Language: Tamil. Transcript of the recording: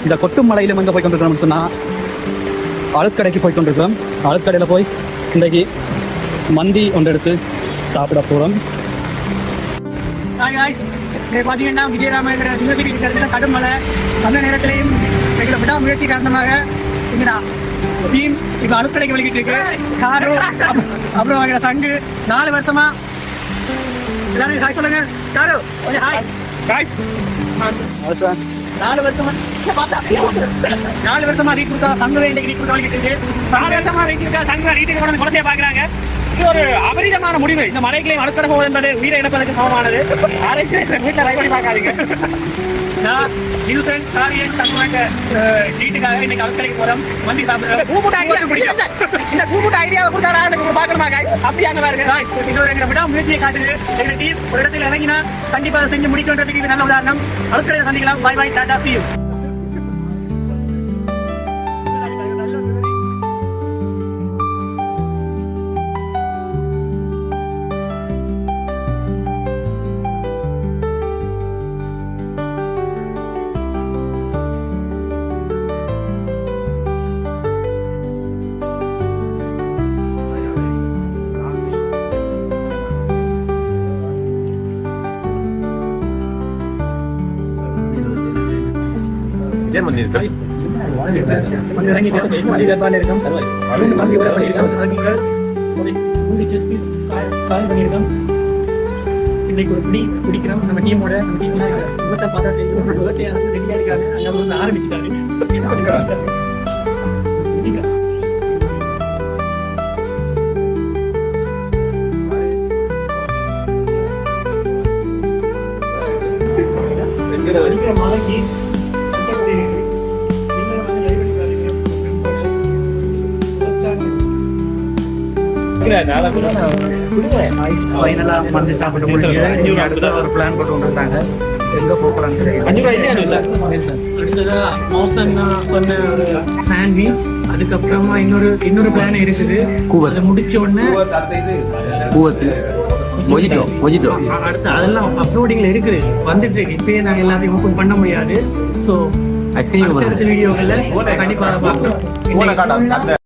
இந்த கொட்டுமலையில எங்கே போய் கொண்டிருக்கிறோம்னு சொன்னால் அழுக்கடைக்கு போய் கொண்டிருக்கிறோம். அழுக்கடையில் போய் இன்றைக்கு மந்தி ஒன்று எடுத்து சாப்பிட போகிறோம். பார்த்தீங்கன்னா விஜயராமங்கிற யூனிவர்சிட்டி இருக்கிறதுல கடும் மழை. அந்த நேரத்திலையும் எங்களை விடா முயற்சி காரணமாக டீம் இப்போ அழுக்கடைக்கு வலிக்கிட்டு இருக்கு. காரும் அப்புறம் எங்களை சங்கு 4 வருஷமா எல்லாரும் ஹாய் சொல்லுங்க. Car hi guys. 4 வருஷமா ரீட் கொடுத்தா சங்கு ரீட் கொடுத்தா வலிக்கிட்டு இருக்கு. 4 வருஷமா ரீட் இருக்கா சங்கு ரீட்டுக்கு கொண்டு குழந்தைய பாக்குறாங்க. இது ஒரு அபரிதமான முடிவு. இந்த மலைகளையும் அழுக்கட போவது என்பது உயிரை இழப்பதற்கு சமமானது. வீட்டில் ரைட் பண்ணி பார்க்காதீங்க. நான் நியூசன் காரியன் தங்குவாங்க வீட்டுக்காக இன்னைக்கு அழுக்கடைக்கு போறோம். மந்தி சாப்பிடுறோம். இந்த கூப்பிட்ட ஐடியாவை கொடுத்தா எனக்கு பார்க்கணுமா காய்? அப்படி அங்கே பாருங்க. இது ஒரு எங்களை விட முயற்சியை காட்டுது. எங்க டீம் ஒரு இடத்துல இறங்கினா கண்டிப்பா அதை செஞ்சு முடிக்கின்றதுக்கு இது நல்ல உதாரணம். அழுக்கடையை சந்திக்கலாம். பாய் பாய் டாடா see you. இன்னைக்கு ஒரு குடிக்கிறோம். நம்ம டீமோட பார்த்தா ரெடியா இருக்காங்க. அங்க ஆரம்பிச்சுட்டாங்க. மலைக்கு மந்தி சாப்பிட்டு முடிஞ்சு ஒரு பிளான் போட்டு கொண்டிருந்தாங்க. எங்க போறாங்க அடுத்ததா மோசன் சொன்ன ஒரு சாண்ட்விச். அதுக்கப்புறமா இன்னொரு பிளான் இருக்குது. அதை முடிச்ச உடனே அடுத்து அதெல்லாம் அப்லோடிங்ல இருக்குது, வந்துட்டு இருக்கு. இப்பயே நாங்க எல்லாத்தையும் ஓப்பன் பண்ண முடியாது. ஸோ அடுத்த வீடியோக்கள்ல கண்டிப்பாக பார்க்கலாம்.